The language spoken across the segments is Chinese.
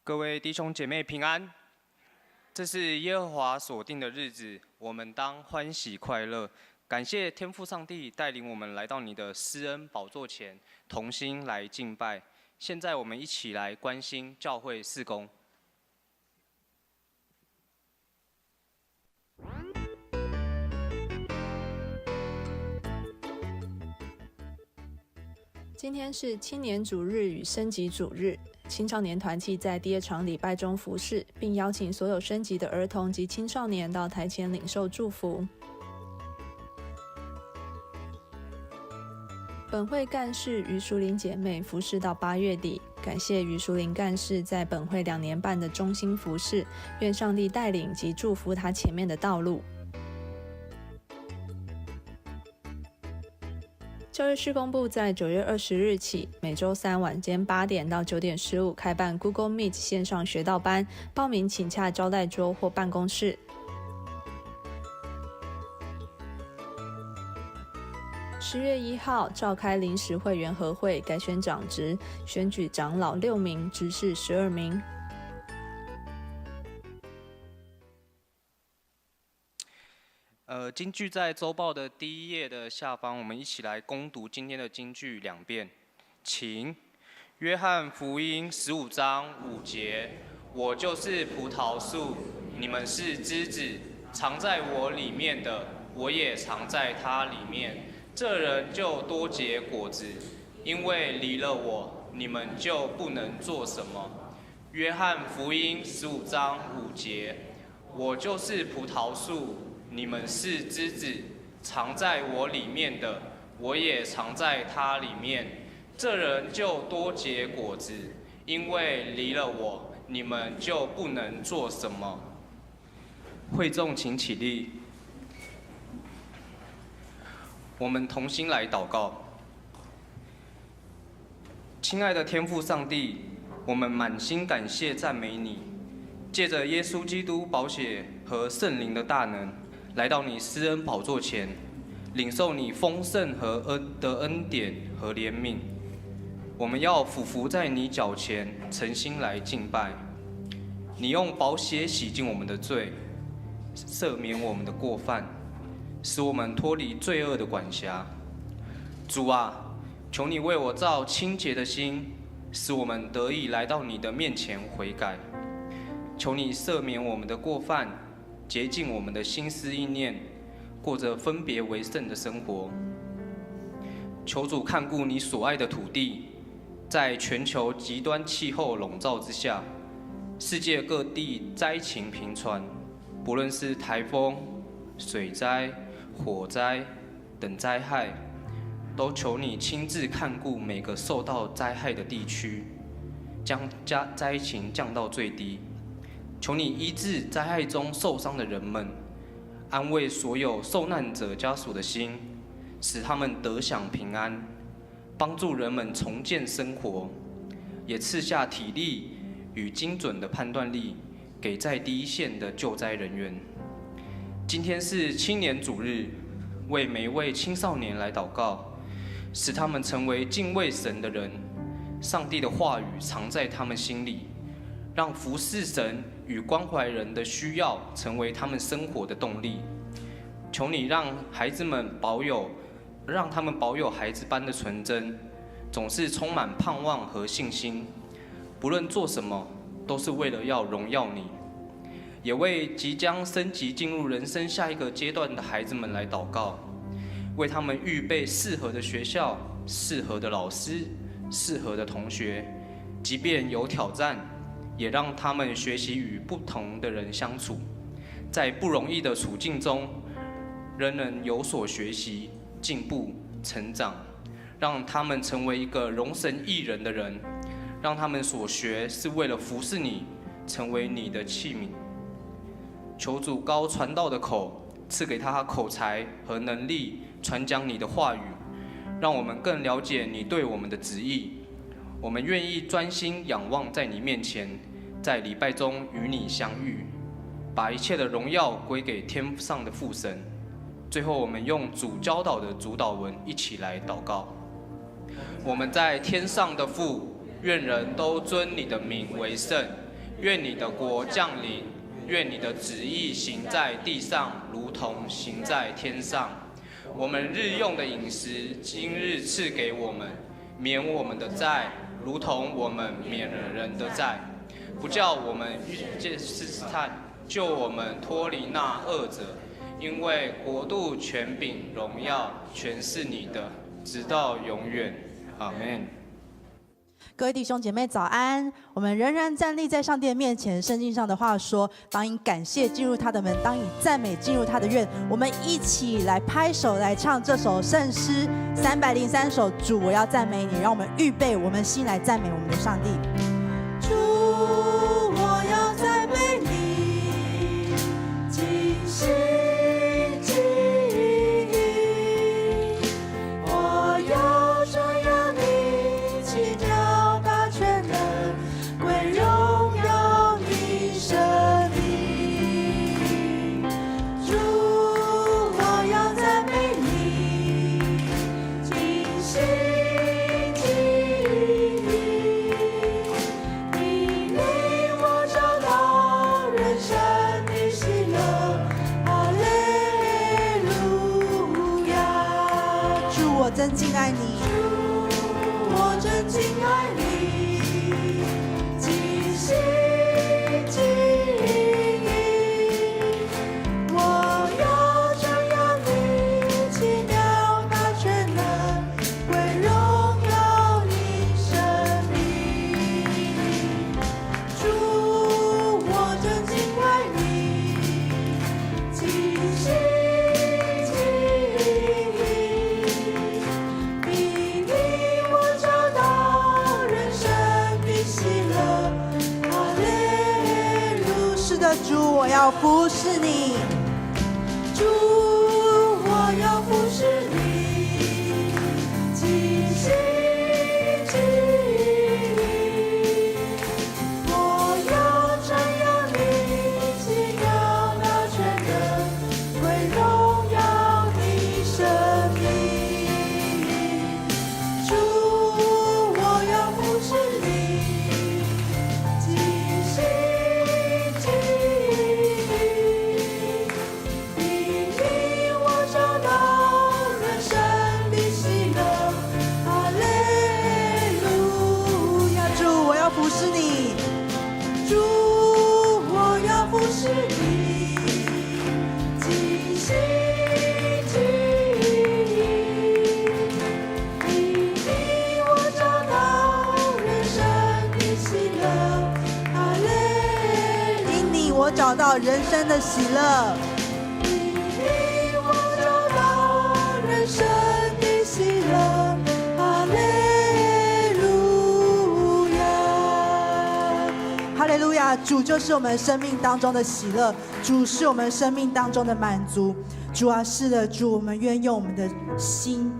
各位弟兄姐妹平安，这是耶和华所定的日子，我们当欢喜快乐。感谢天父上帝带领我们来到你的施恩宝座前，同心来敬拜。现在我们一起来关心教会事工。今天是青年主日与升级主日，青少年团契在第二场礼拜中服侍，并邀请所有升级的儿童及青少年到台前领受祝福。本会干事于淑玲姐妹服侍到8月底，感谢于淑玲干事在本会2年半的忠心服侍，愿上帝带领及祝福她前面的道路。教育事工部在9月20日起，每周3晚间8点到9点15开办 Google Meet 线上学道班，报名请洽招待桌或办公室。10月1号召开临时会员合会，改选长职，选举长老6名，执事12名。金句在周报的第1页的下方，我们一起来攻读今天的金句2遍。请，约翰福音15章5节，我就是葡萄树，你们是枝子，藏在我里面的，我也藏在他里面。这人就多结果子，因为离了我，你们就不能做什么。约翰福音15章5节，我就是葡萄树。你们是枝子，藏在我里面的，我也藏在他里面。这人就多结果子，因为离了我，你们就不能做什么。会众请起立，我们同心来祷告。亲爱的天父上帝，我们满心感谢赞美你，借着耶稣基督宝血和圣灵的大能，来到你施恩宝座前，领受你丰盛和恩典和怜悯。我们要俯伏在你脚前，诚心来敬拜。你用宝血洗净我们的罪，赦免我们的过犯，使我们脱离罪恶的管辖。主啊，求你为我造清洁的心，使我们得以来到你的面前悔改。求你赦免我们的过犯，洁净我们的心思意念，过着分别为圣的生活。求主看顾你所爱的土地，在全球极端气候笼罩之下，世界各地灾情频传，不论是台风、水灾、火灾等灾害，都求你亲自看顾每个受到灾害的地区，将灾情降到最低。求你医治灾害中受伤的人们，安慰所有受难者家属的心，使他们得享平安，帮助人们重建生活，也赐下体力与精准的判断力给在第一线的救灾人员。今天是青年主日，为每一位青少年来祷告，使他们成为敬畏神的人，上帝的话语藏在他们心里，让服侍神与关怀人的需要成为他们生活的动力。求你让他们保有孩子般的纯真，总是充满盼望和信心，不论做什么都是为了要荣耀你。也为即将升级进入人生下一个阶段的孩子们来祷告，为他们预备适合的学校、适合的老师、适合的同学，即便有挑战，也让他们学习与不同的人相处，在不容易的处境中，仍能有所学习、进步、成长，让他们成为一个荣神益人的人，让他们所学是为了服侍你，成为你的器皿。求主高传道的口，赐给他口才和能力，传讲你的话语，让我们更了解你对我们的旨意。我们愿意专心仰望在你面前，在礼拜中与你相遇，把一切的荣耀归给天上的父神。最后，我们用主教导的主祷文一起来祷告。我们在天上的父，愿人都尊你的名为圣。愿你的国降临，愿你的旨意行在地上，如同行在天上。我们日用的饮食，今日赐给我们，免我们的债，如同我们免了人的债，不叫我们遇见试探，救我们脱离那恶者。因为国度、权柄、荣耀，全是你的，直到永远。阿们。各位弟兄姐妹早安，我们仍然站立在上帝的面前。圣经上的话说，当以感谢进入他的门，当以赞美进入他的院。我们一起来拍手来唱这首圣诗303首，主我要赞美你。让我们预备我们心来赞美我们的上帝。主我要赞美你，尽心尽意，我要传扬你奇妙大全能，归荣耀你生命。主我要赞美你，尽心尽意，你令我找到人生的喜乐。哈利路亚！主我真敬爱你，我真敬爱你，尽心尽意，我要传扬你奇妙大全能，归荣耀你生命。主，我真敬爱你，尽心尽意，你令我找到人生的喜乐。哈利路亚！是的，主，我要服侍你。主，我要服侍你，尽心尽意，我要传扬你奇妙大全能，归荣耀你生命。主，我要服侍你，尽心尽意，你令我找到人生的喜乐。哈利路亚！主，我要服侍你。主，我要服侍你，尽心尽意，你令我找到人生的喜乐。哈利，因你我找到人生的喜乐。你令我找到人生的喜乐。哈利路亚！哈利路亚！主就是我们生命当中的喜乐，主是我们生命当中的满足。主啊，是的，主，我们愿用我们的心，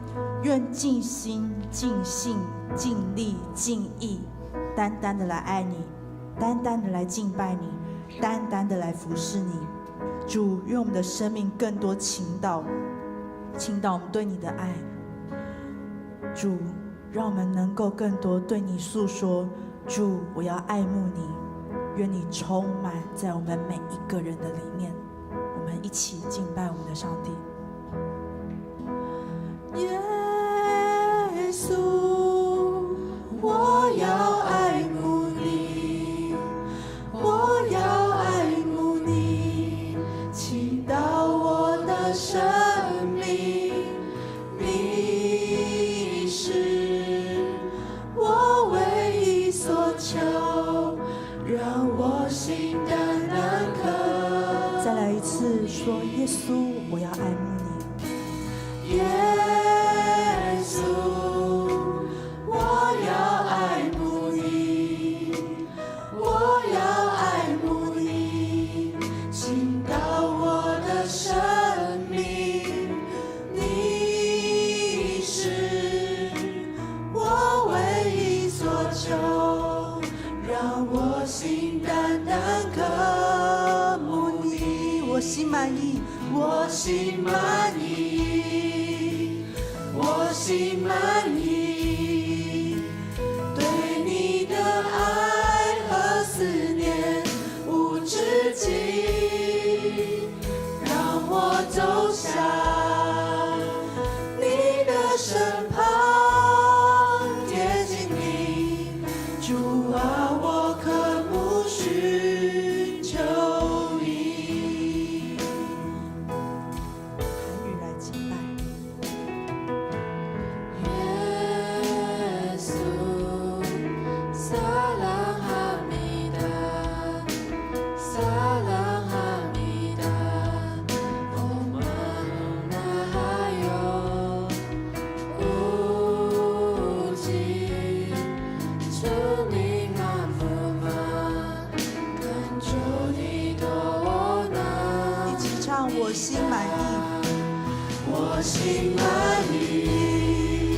愿尽心、尽性、尽力、尽意，单单的来爱你，单单的来敬拜你，单单的来服侍你。主，愿我们的生命更多倾倒我们对你的爱。主，让我们能够更多对你诉说。主，我要爱慕你，愿你充满在我们每一个人的里面。我们一起敬拜我们的上帝。耶稣，我要爱慕你，我要爱慕你，倾倒我的生命，你是我唯一所求，让我心单难可。再来一次说，耶稣，我要爱慕你。耶稣，我要爱慕你，我要爱慕你，倾倒我的生命，你是我唯一所求，让我心单单渴慕你。我心满意，我心满意，我心满意，对你的爱和思念我心满意，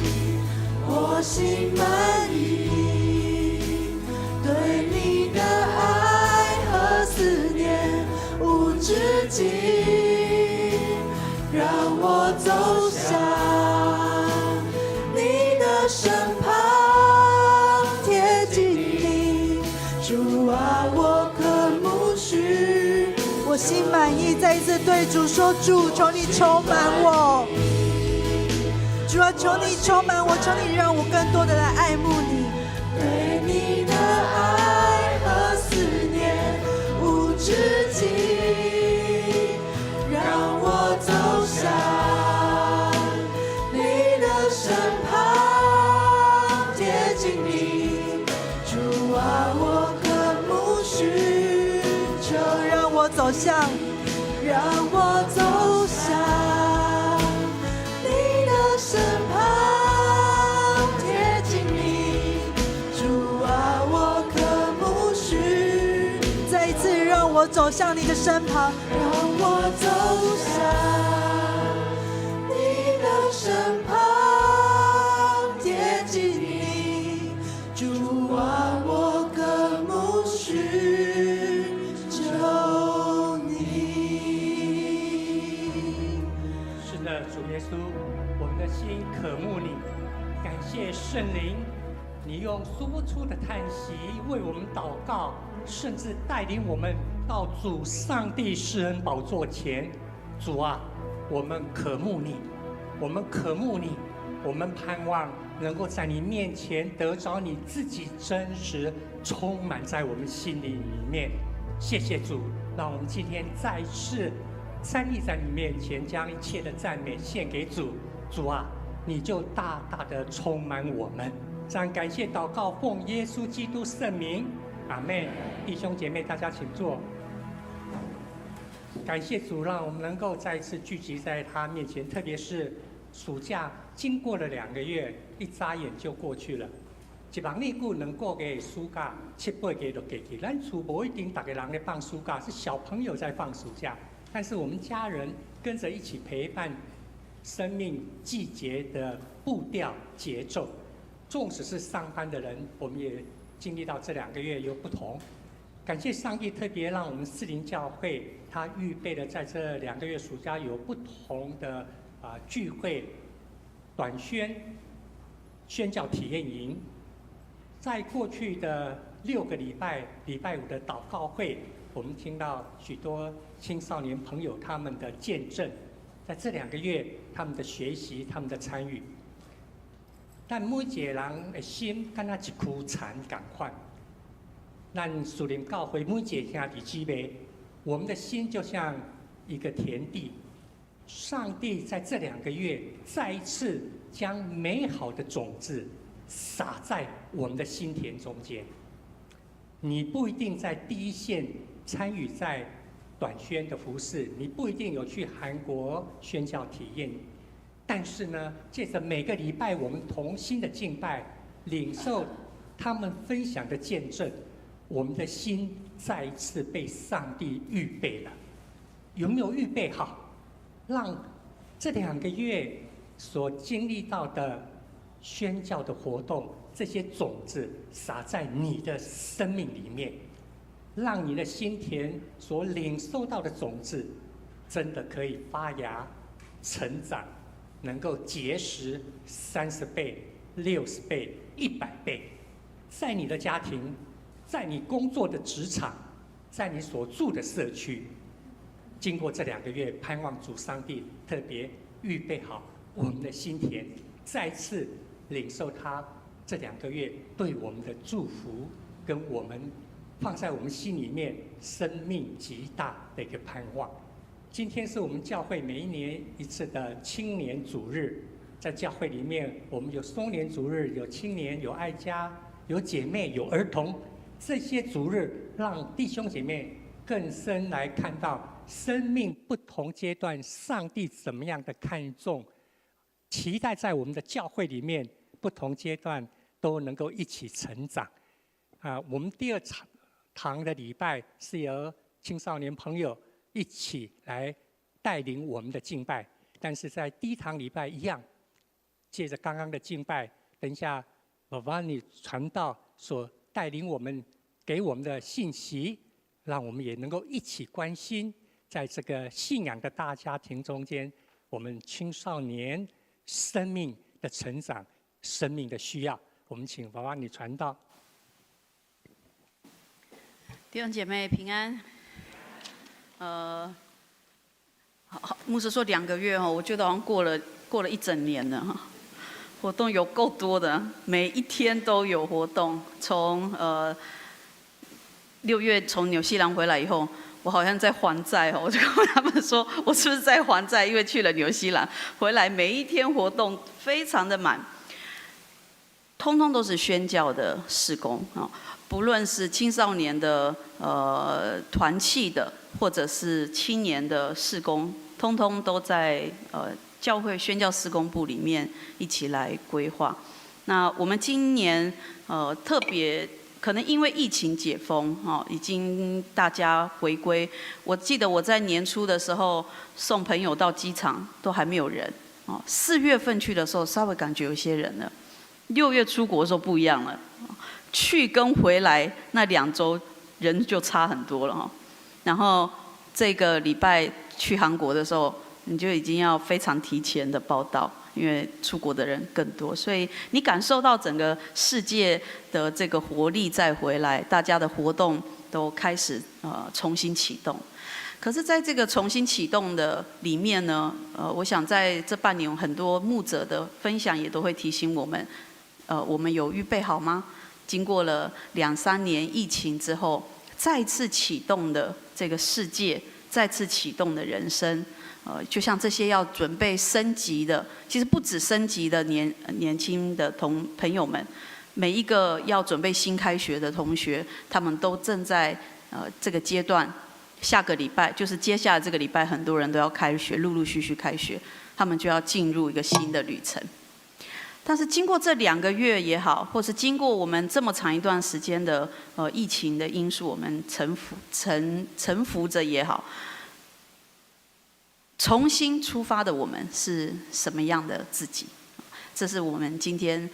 我心满意，对你的爱和思念无止境，让我走向你的身旁，贴近你，主啊，我渴慕许。我心满意，再一次对主说：主，求你充满我。主啊，求你充满我，求你让我更多的来爱慕你。对你的爱和思念无止境，让我走向你的身旁，贴近你。主啊，我渴慕许，就让我走向，让我走向你的身旁，贴近你。主啊，我渴慕许，再一次让我走向你的身旁，让我走向你的身旁，贴近你。主啊，我渴慕许，求你。是的，主耶稣，我们的心渴慕你，感谢圣灵，你用说不出的叹息为我们祷告，甚至带领我们到主上帝施恩宝座前。主啊，我们渴慕你，我们渴慕你，我们盼望能够在你面前得着你自己真实充满在我们心里面。谢谢主，让我们今天再次站立在你面前，将一切的赞美献给主。主啊，你就大大的充满我们。这样感谢祷告，奉耶稣基督圣名，阿们。弟兄姐妹，大家请坐。感谢主，让我们能够再一次聚集在他面前，特别是暑假经过了2个月，一眨眼就过去了。一望你久能过给暑假，7、8个就过去。咱厝不一定大家人在放暑假，是小朋友在放暑假，但是我们家人跟着一起陪伴生命季节的步调节奏。纵使是上班的人，我们也经历到这2个月有不同。感谢上帝特别让我们士林教会，他预备了在这2个月暑假有不同的聚会、短宣教体验营。在过去的6个礼拜，礼拜5的祷告会，我们听到许多青少年朋友他们的见证，在这2个月他们的学习、他们的参与。但每一个人的心，敢若一枯残同款。咱属灵教会每一个兄弟姊妹，我们的心就像一个田地。上帝在这2个月再一次将美好的种子撒在我们的心田中间。你不一定在第一线参与在短宣的服事，你不一定有去韩国宣教体验，但是呢，借着每个礼拜我们同心的敬拜，领受他们分享的见证，我们的心再一次被上帝预备了。有没有预备好？让这2个月所经历到的宣教的活动，这些种子撒在你的生命里面，让你的心田所领受到的种子，真的可以发芽、成长，能够结实30倍、60倍、100倍，在你的家庭，在你工作的职场，在你所住的社区。经过这2个月，盼望主上帝特别预备好我们的心田，再次领受他这2个月对我们的祝福，跟我们放在我们心里面生命极大的一个盼望。今天是我们教会每1年一次的青年主日，在教会里面，我们有松年主日，有青年，有爱家，有姐妹，有儿童。这些主日让弟兄姐妹更深来看到生命不同阶段，上帝怎么样的看重，期待在我们的教会里面不同阶段都能够一起成长。我们第2堂的礼拜是由青少年朋友一起来带领我们的敬拜，但是在第一堂礼拜一样，借着刚刚的敬拜，等一下Bhavani传道所带领我们给我们的信息，让我们也能够一起关心，在这个信仰的大家庭中间，我们青少年生命的成长、生命的需要。我们请Bhavani传道。弟兄姐妹平安。牧师说2个月我觉得好像过了一整年了哈。活动有够多的，每一天都有活动。从6月从纽西兰回来以后，我好像在还债我就跟他们说，我是不是在还债？因为去了纽西兰，回来每一天活动非常的满，通通都是宣教的事工不论是青少年的团契的，或者是青年的事工，通通都在教会宣教事工部里面一起来规划。那我们今年特别可能因为疫情解封已经大家回归。我记得我在年初的时候送朋友到机场都还没有人4月份去的时候稍微感觉有些人了，6月出国的时候不一样了。去跟回来那2周人就差很多了然后这个礼拜去韩国的时候，你就已经要非常提前的报到，因为出国的人更多，所以你感受到整个世界的这个活力再回来，大家的活动都开始重新启动。可是在这个重新启动的里面呢，我想在这半年很多牧者的分享也都会提醒我们，我们有预备好吗？经过了2-3年疫情之后，再次启动的这个世界，再次启动的人生，就像这些要准备升级的，其实不止升级的年轻的朋友们，每一个要准备新开学的同学，他们都正在这个阶段。下个礼拜就是接下来这个礼拜，很多人都要开学，陆陆续续开学，他们就要进入一个新的旅程。但是经过这2个月也好，或是经过我们这么长一段时间的疫情的因素，我们臣服着也好，重新出发的我们是什么样的自己？这是我们今天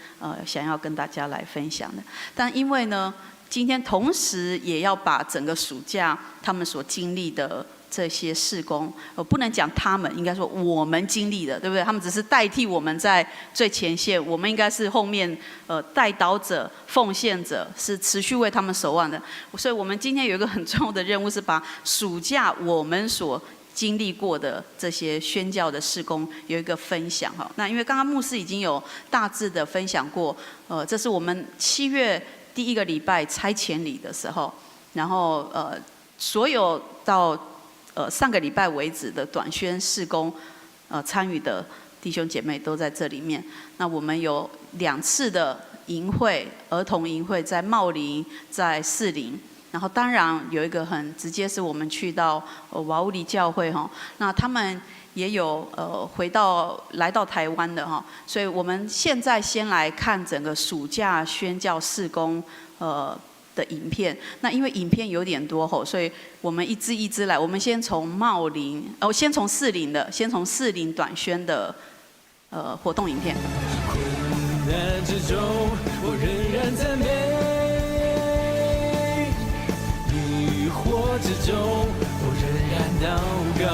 想要跟大家来分享的。但因为呢，今天同时也要把整个暑假他们所经历的这些事工，不能讲他们，应该说我们经历的，对不对？他们只是代替我们在最前线，我们应该是后面代祷者、奉献者，是持续为他们守望的。所以我们今天有一个很重要的任务，是把暑假我们所经历过的这些宣教的事工有一个分享那因为刚刚牧师已经有大致的分享过，这是我们7月第1个礼拜差遣礼的时候，然后所有到上个礼拜为止的短宣事工，参与的弟兄姐妹都在这里面。那我们有2次的营会，儿童营会在茂林，在士林。然后当然有一个很直接，是我们去到瓦乌里教会那他们也有来到台湾的所以我们现在先来看整个暑假宣教事工的影片。那因为影片有点多所以我们一支一支来。我们先从茂林，先从士林短宣的活动影片。困难之中，我仍然赞美；疑惑之中，我仍然祷告。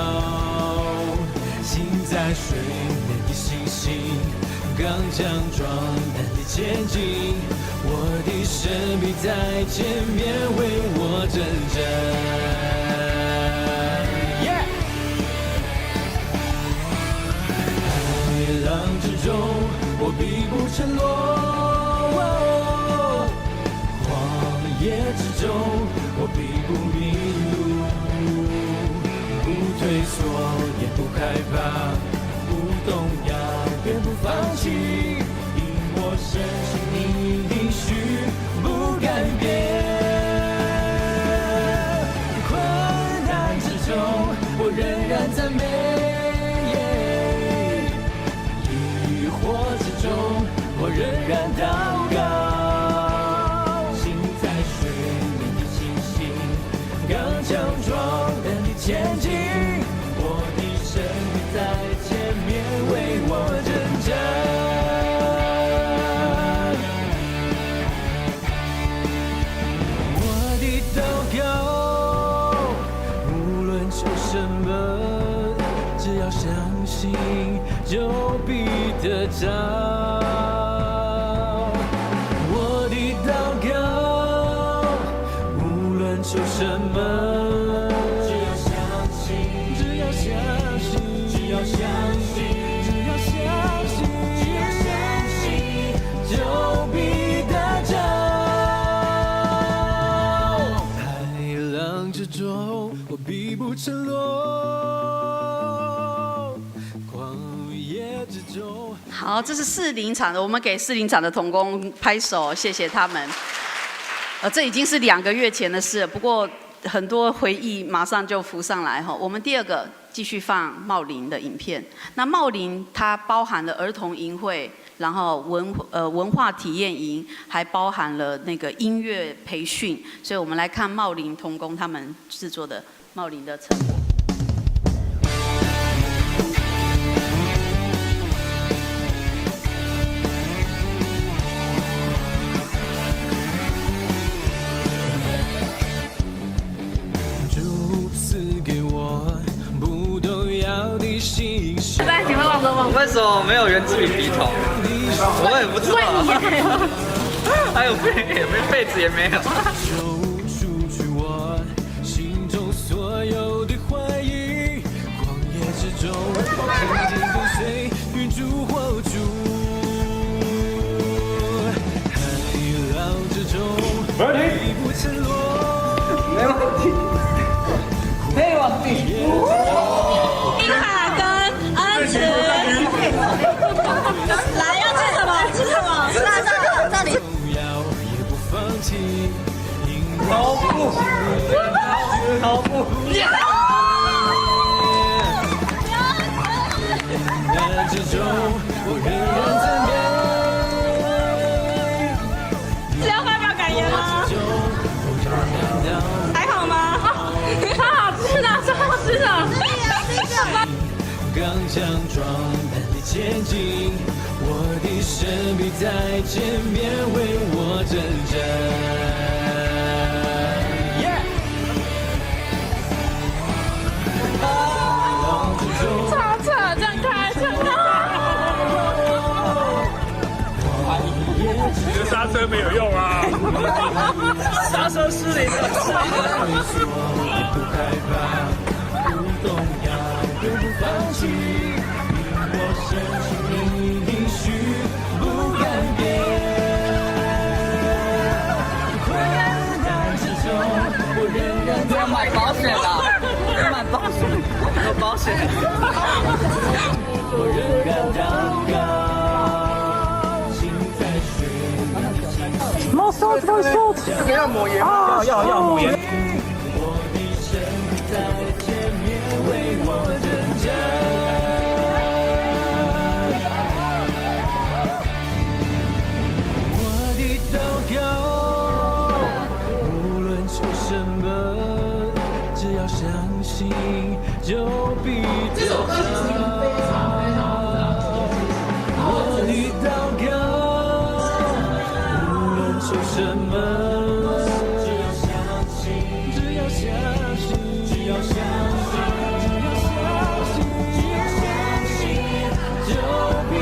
心在水面的星星，刚强壮胆地前进。我的生命在前面为我征战。海浪之中，我必不沉落；荒野之中，我必不迷路。不退缩，也不害怕，不动摇，更不放弃，因我深信你应许不改变。困难之中，我仍然赞美；疑惑之中，我仍然祷告。心在水面的星星，刚强壮胆地前进。我的生命在前面要相信就必得着。我的祷告，无论求什么，只要相信，只要相信，只要相信，只要相信，只要相信，就必得着。海浪之中，我必不沉落。好，这是士林场的，我们给士林场的同工拍手，谢谢他们。这已经是2个月前的事了，不过很多回忆马上就浮上来哈。我们第2个继续放茂林的影片。那茂林它包含了儿童营会，然后文化体验营，还包含了那个音乐培训。所以我们来看茂林同工他们制作的茂林的成果。在请问王德旺，为什么没有原住民笔筒？我也不知道。还有被子也没有。除去我心中所有的怀疑，旷野之中，紧紧跟随，云柱火柱，海浪之中，必不沉落。没问题，没问题。英海跟安慈，来要吃什么？吃什么？那这里。逃步，逃步。是要发表感言吗？还好吗？超好吃的，超好吃的。刚强壮胆地前进，我的神必在前面为我征战。超扯，这样开车。你的刹车没有用啊！刹车失灵了，不害怕，不动摇，永不放弃。我深信你应许不改变。困难之中，我仍然要买保险了，要买保险，有保险。我仍然祷告，心在水。No salt, no salt。这个要抹盐吗？要抹盐。我的神在前面为我征战。相信就必得着。我的祷告，无论求什么，只要相信，只要相信，只要相信，只要相信，就必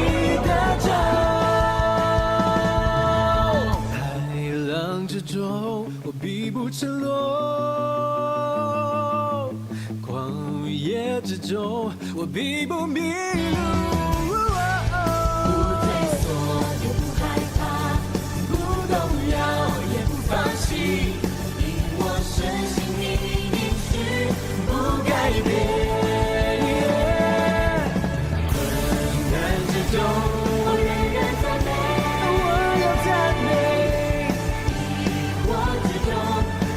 得着。海浪之中，我必不沉落。之中，我必不迷路。不退缩，也不害怕，不动摇，也不放弃，因我深信你应许不改变。困难之中，我仍然赞美，我要赞美。疑惑之中，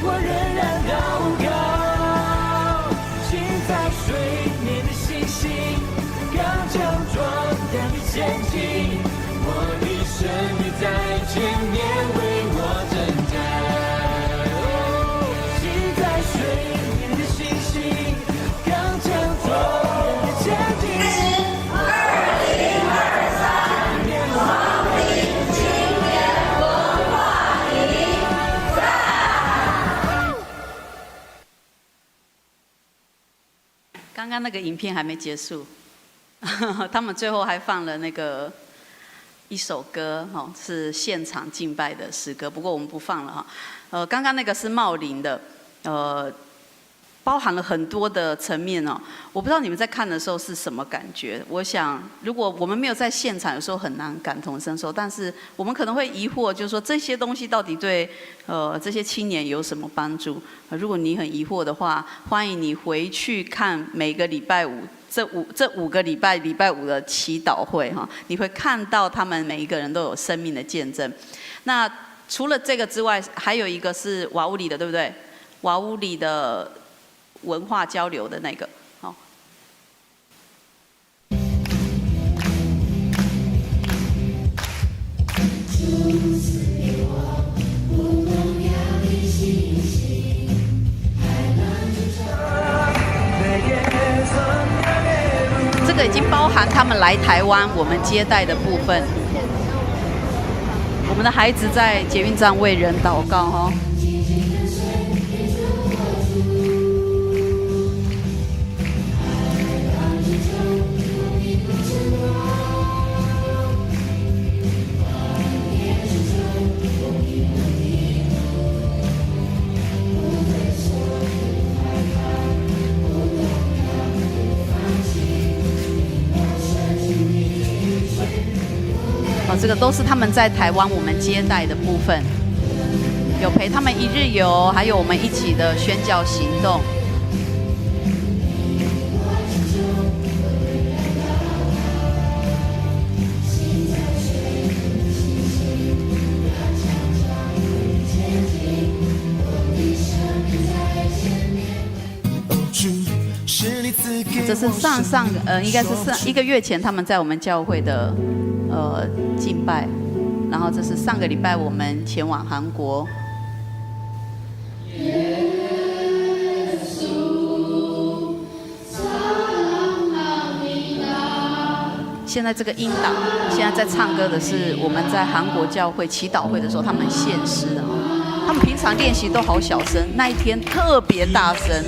我仍然祷告。水面的星星，刚强壮胆地前进，我的神必在前面为我征战。行在水面的星星，刚强壮胆地前进。2023年茂林青年文化营赛。刚刚那个影片还没结束，他们最后还放了那个一首歌，是现场敬拜的诗歌，不过我们不放了哈。刚刚那个是茂林的，包含了很多的层面哦。我不知道你们在看的时候是什么感觉。我想，如果我们没有在现场，有时候很难感同身受。但是我们可能会疑惑，就是说这些东西到底对这些青年有什么帮助？如果你很疑惑的话，欢迎你回去看每个礼拜五这五个礼拜五的祈祷会哈，你会看到他们每一个人都有生命的见证。那除了这个之外，还有一个是瓦乌里的，对不对？瓦乌里的文化交流的那个，好。这个已经包含他们来台湾我们接待的部分。我们的孩子在捷运站为人祷告哈。这个都是他们在台湾我们接待的部分，有陪他们一日游，还有我们一起的宣教行动。这是应该是1个月前他们在我们教会的敬拜，然后这是上个礼拜我们前往韩国。现在这个音档，现在在唱歌的是我们在韩国教会祈祷会的时候他们献诗的，他们平常练习都好小声，那一天特别大声。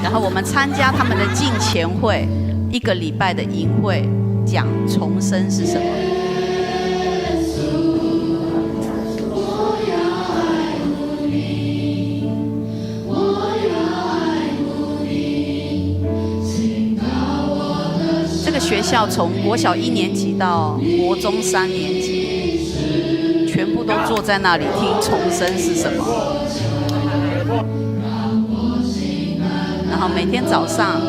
然后我们参加他们的敬前会，1个礼拜的营会，讲重生是什么。这个学校从国小1年级到国中3年级，全部都坐在那里听重生是什么。然后每天早上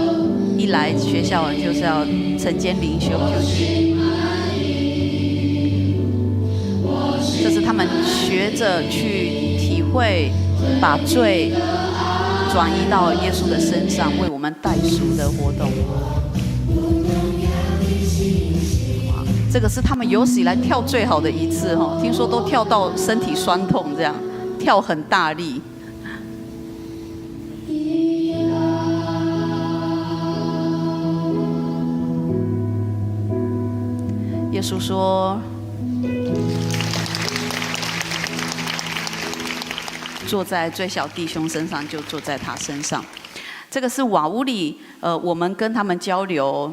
一来学校就是要晨间灵修QT，这是他们学着去体会，把罪转移到耶稣的身上，为我们代赎的活动。这个是他们有史以来跳最好的一次哈，听说都跳到身体酸痛，这样跳很大力。耶稣说：“坐在最小弟兄身上，就坐在他身上。”这个是瓦乌里，我们跟他们交流，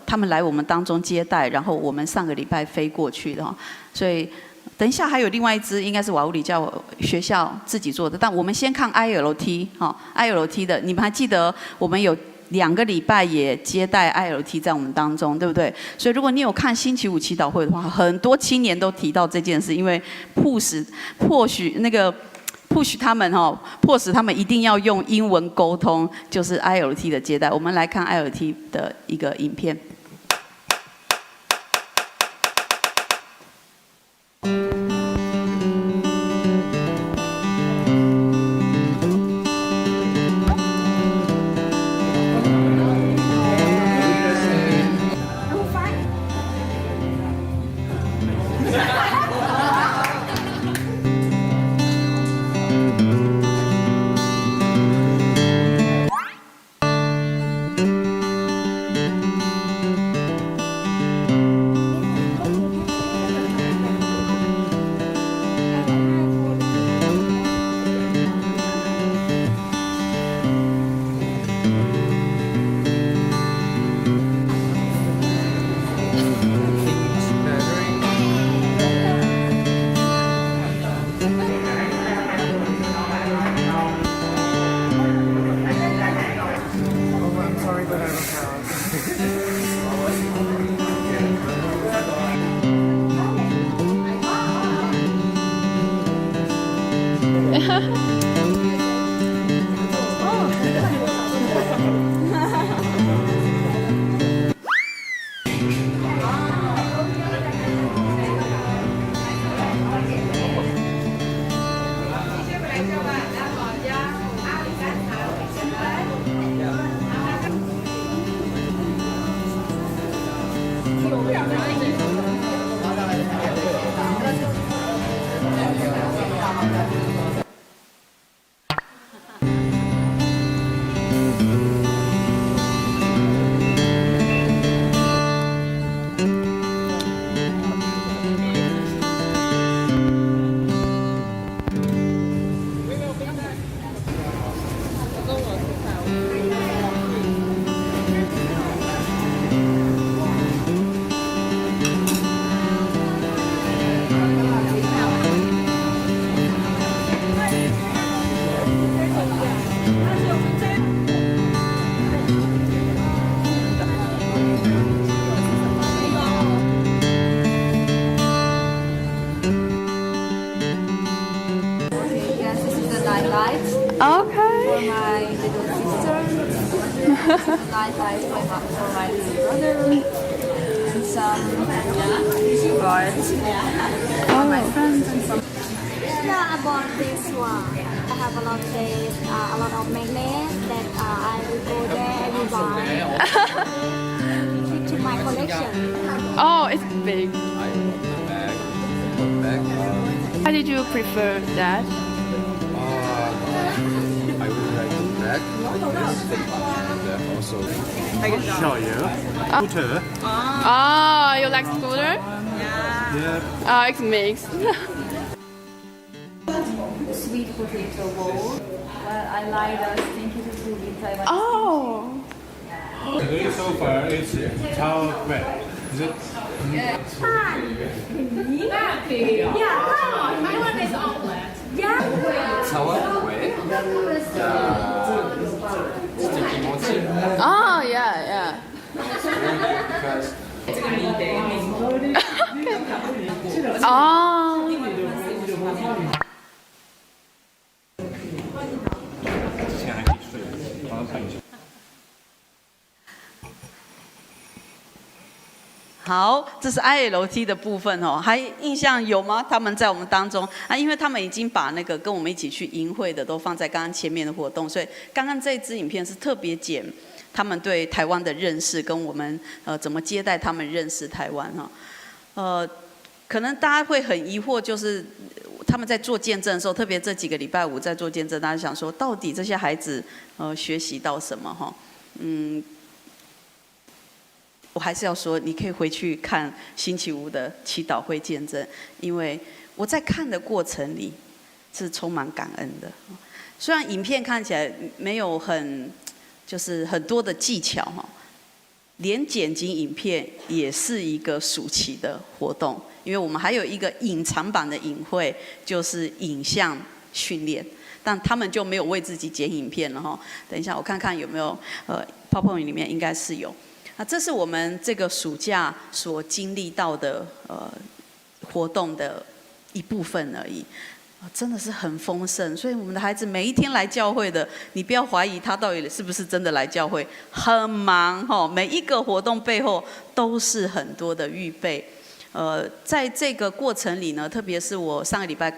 他们来我们当中接待，然后我们上个礼拜飞过去的，所以等一下还有另外一支，应该是瓦乌里教学校自己做的，但我们先看 ILT 哈 ，ILT 的，你们还记得我们有2个礼拜也接待 ILT 在我们当中，对不对？所以如果你有看星期五祈祷会的话，很多青年都提到这件事，因为迫使他们迫使他们一定要用英文沟通，就是 ILT 的接待。我们来看 ILT 的一个影片。Yes, this is the nightlight Okay. for my little sister. Nightlight for my little brother. And some cards for my friends and some. Yeah, about this one. I have a lot of days, a lot of magnets that I will go there every buy to my collection. Oh, it's big. Why did you prefer that? I would like the black, and also scooter. Oh, you like scooter? Yeah. Oh, it's mixed. Sweet potato bowl. I like the stinky food in Taiwan. Oh. So far, it's how wet. Is it? Oh, yeah, yeah. Oh. 之前还可以睡，帮他看一下。好，这是 ILT 的部分哦，还印象有吗？他们在我们当中啊，因为他们已经把那个跟我们一起去营会的都放在刚刚前面的活动，所以刚刚这支影片是特别剪他们对台湾的认识，跟我们怎么接待他们认识台湾哈。可能大家会很疑惑，就是他们在做见证的时候，特别这几个礼拜五在做见证，大家想说，到底这些孩子学习到什么哈？我还是要说，你可以回去看星期五的祈祷会见证，因为我在看的过程里是充满感恩的。虽然影片看起来没有就是很多的技巧哈，连剪辑影片也是一个暑期的活动，因为我们还有一个隐藏版的影会，就是影像训练，但他们就没有为自己剪影片了哈。等一下我看看有没有PowerPoint 里面应该是有。那这是我们这个暑假所经历到的活动的一部分而已，真的是很丰盛。所以我们的孩子每一天来教会的，你不要怀疑他到底是不是真的来教会，很忙哈。每一个活动背后都是很多的预备。在这个过程里呢，特别是我上个礼拜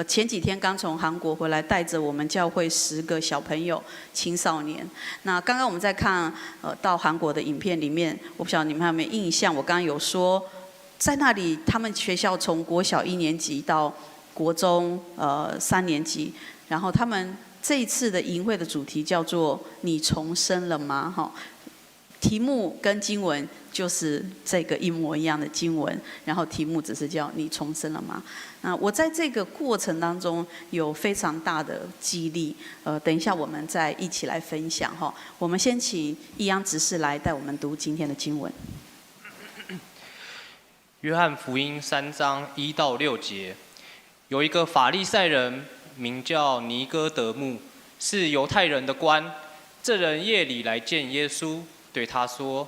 前几天刚从韩国回来，带着我们教会10个小朋友、青少年。那刚刚我们在看到韩国的影片里面，我不晓得你们有没有印象？我刚刚有说，在那里他们学校从国小1年级到国中3年级，然后他们这一次的营会的主题叫做“你重生了吗”哈。题目跟经文就是这个一模一样的经文，然后题目只是叫你重生了吗？那我在这个过程当中有非常大的激励，等一下我们再一起来分享哈。我们先请易阳执事来带我们读今天的经文。约翰福音3章1到6节，有一个法利赛人名叫尼哥德慕，是犹太人的官。这人夜里来见耶稣，对他说：“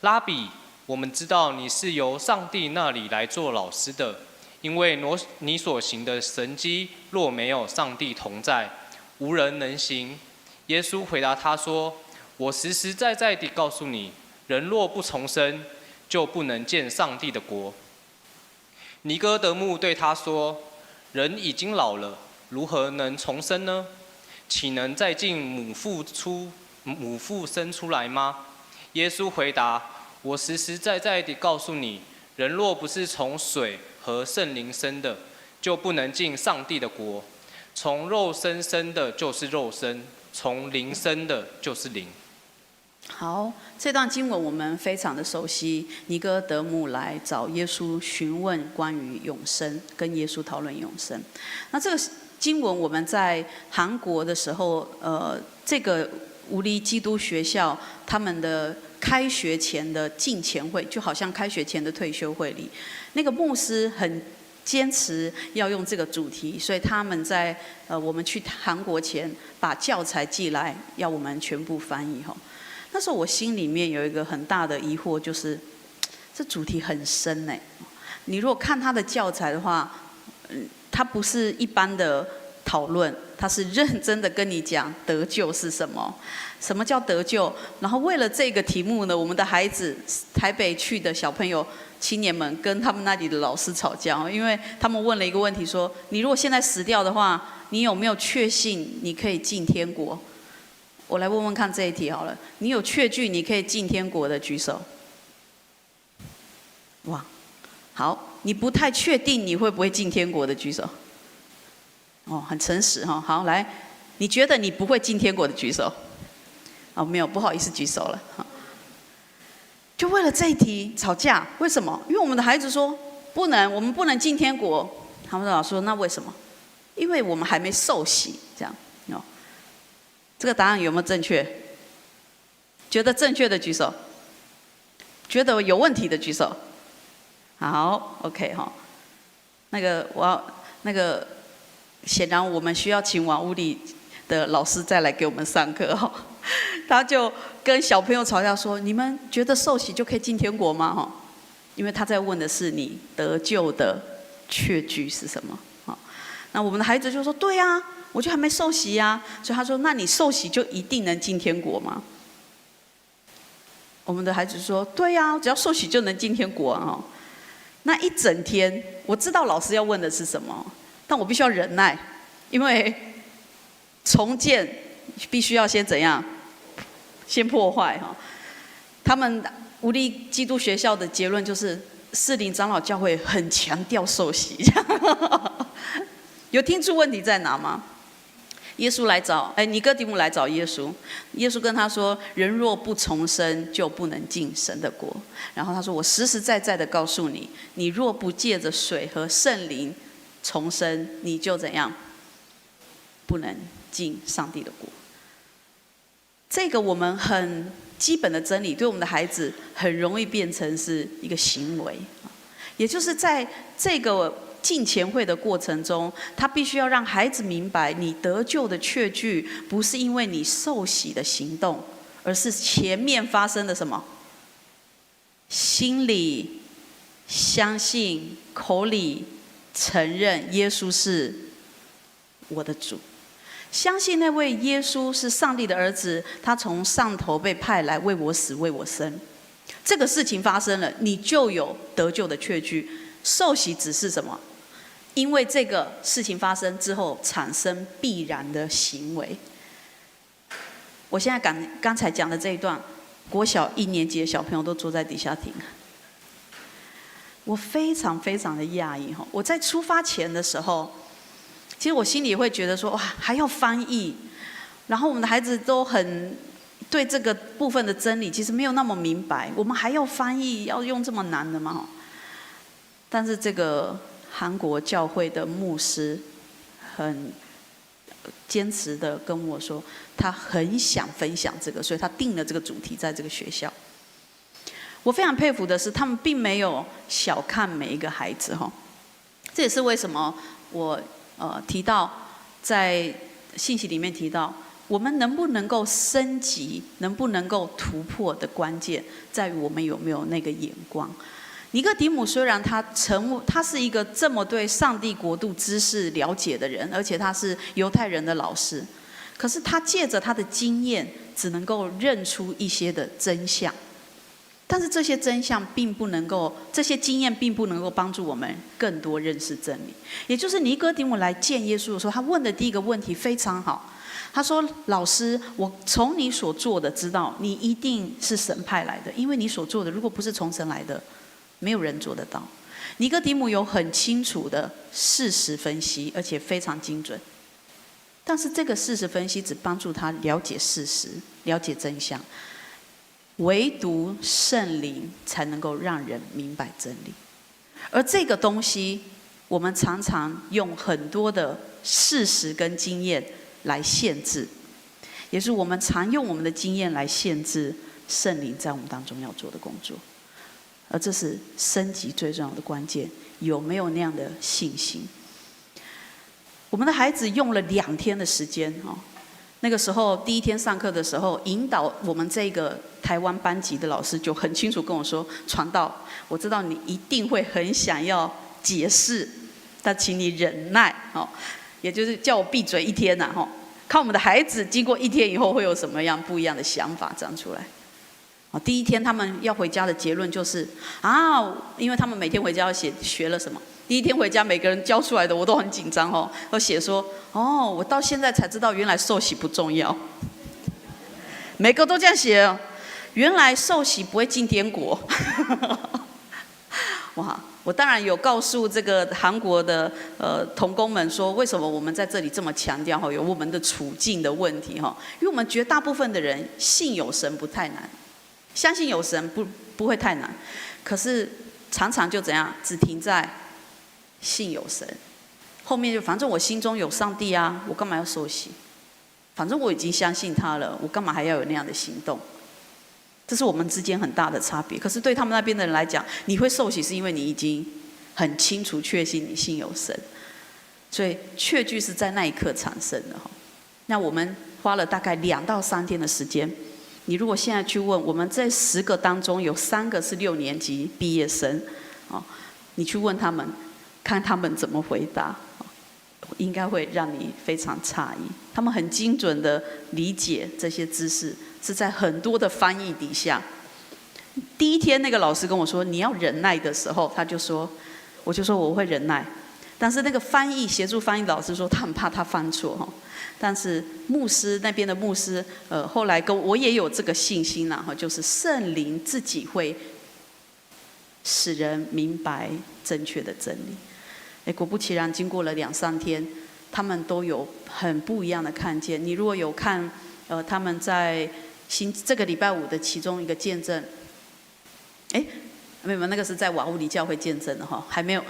拉比，我们知道你是由上帝那里来做老师的，因为你所行的神迹，若没有上帝同在，无人能行。耶稣回答他说：我实实在在地告诉你，人若不重生，就不能见上帝的国。尼哥德慕对他说：人已经老了，如何能重生呢？岂能再进母腹生出来吗？耶稣回答：我实实在在地告诉你，人若不是从水和圣灵生的，就不能进上帝的国。从肉身生的就是肉身，从灵生的就是灵。好，这段经文我们非常的熟悉。尼哥德慕来找耶稣询问关于永生，跟耶稣讨论永生。那这个经文我们在韩国的时候，这个无离基督学校他们的开学前的敬虔会，就好像开学前的退休会里，那个牧师很坚持要用这个主题，所以他们在我们去韩国前把教材寄来，要我们全部翻译哈。那时候我心里面有一个很大的疑惑，就是这主题很深哎。你如果看他的教材的话，它不是一般的讨论，它是认真的跟你讲得救是什么，什么叫得救。然后为了这个题目呢，我们的孩子台北去的小朋友青年们跟他们那里的老师吵架，因为他们问了一个问题说：你如果现在死掉的话，你有没有确信你可以进天国？我来问问看这一题好了，你有确据你可以进天国的举手。哇，好，你不太确定你会不会进天国的举手。哦，很诚实哈。好，来，你觉得你不会进天国的举手。哦，没有，不好意思举手了。就为了这一题吵架，为什么？因为我们的孩子说不能，我们不能进天国。他们的老师说那为什么？因为我们还没受洗，这样。哦，这个答案有没有正确？觉得正确的举手。觉得有问题的举手。好 ，OK 哈。显然我们需要请完物理的老师再来给我们上课哈。他就跟小朋友吵架说：你们觉得受洗就可以进天国吗？哈，因为他在问的是你得救的确据是什么？好，那我们的孩子就说：对啊，我就还没受洗啊。所以他说：那你受洗就一定能进天国吗？我们的孩子说：对啊，只要受洗就能进天国啊。那一整天，我知道老师要问的是什么，但我必须要忍耐，因为重建必须要先怎样？先破坏哈。他们无力基督学校的结论就是士林长老教会很强调受洗。有听出问题在哪吗？耶稣来找，尼哥底母来找耶稣，耶稣跟他说：人若不重生，就不能进神的国。然后他说：我实实在在的告诉你，你若不借着水和圣灵重生，你就怎样？不能进上帝的国。这个我们很基本的真理，对我们的孩子很容易变成是一个行为，也就是在这个敬虔会的过程中，他必须要让孩子明白，你得救的确据不是因为你受洗的行动，而是前面发生的什么？心里相信，口里承认耶稣是我的主，相信那位耶稣是上帝的儿子，他从上头被派来为我死为我生。这个事情发生了，你就有得救的确据。受洗只是什么？因为这个事情发生之后产生必然的行为。我现在刚才讲的这一段，国小1年级的小朋友都坐在底下听。我非常非常的讶异哈！我在出发前的时候，其实我心里会觉得说，哇，还要翻译，然后我们的孩子都很对这个部分的真理其实没有那么明白，我们还要翻译，要用这么难的吗？但是这个韩国教会的牧师很坚持的跟我说，他很想分享这个，所以他定了这个主题在这个学校。我非常佩服的是，他们并没有小看每一个孩子哈。这也是为什么我提到在信息里面提到，我们能不能够升级，能不能够突破的关键，在于我们有没有那个眼光。尼哥底母虽然他是一个这么对上帝国度知识了解的人，而且他是犹太人的老师，可是他借着他的经验，只能够认出一些的真相。但是这些真相并不能够，这些经验并不能够帮助我们更多认识真理。也就是尼哥底母来见耶稣的时候，他问的第一个问题非常好。他说：“老师，我从你所做的知道，你一定是神派来的，因为你所做的如果不是从神来的，没有人做得到。”尼哥底母有很清楚的事实分析，而且非常精准。但是这个事实分析只帮助他了解事实，了解真相。唯独圣灵才能够让人明白真理，而这个东西，我们常常用很多的事实跟经验来限制，也是我们常用我们的经验来限制圣灵在我们当中要做的工作，而这是升级最重要的关键，有没有那样的信心？我们的孩子用了2天的时间哦。那个时候第一天上课的时候，引导我们这个台湾班级的老师就很清楚跟我说：“传道，我知道你一定会很想要解释，但请你忍耐哦，也就是叫我闭嘴1天呐哈，看我们的孩子经过1天以后会有什么样不一样的想法长出来。”第一天他们要回家的结论就是因为他们每天回家要学了什么。第一天回家，每个人交出来的我都很紧张哦，都写说我到现在才知道原来受洗不重要，每个都这样写哦，原来受洗不会进天国。哇！我当然有告诉这个韩国的同工们说，为什么我们在这里这么强调有我们的处境的问题哈？因为我们绝大部分的人信有神不太难，相信有神不会太难，可是常常就怎样，只停在信有神，后面就反正我心中有上帝啊，我干嘛要受洗？反正我已经相信他了，我干嘛还要有那样的行动？这是我们之间很大的差别。可是对他们那边的人来讲，你会受洗是因为你已经很清楚确信你信有神，所以确据是在那一刻产生的。那我们花了大概2到3天的时间。你如果现在去问我们这10个当中有3个是6年级毕业生，你去问他们，看他们怎么回答，应该会让你非常诧异。他们很精准的理解这些知识，是在很多的翻译底下。第一天那个老师跟我说你要忍耐的时候，我就说我会忍耐，但是那个协助翻译的老师说他很怕他犯错。但是牧师那边的牧师，后来跟我也有这个信心啦，就是圣灵自己会使人明白正确的真理。果不其然，经过了2、3天，他们都有很不一样的看见。你如果有看，他们在这个礼拜5的其中一个见证，没有，那个是在瓦乌里教会见证的哈，还没有，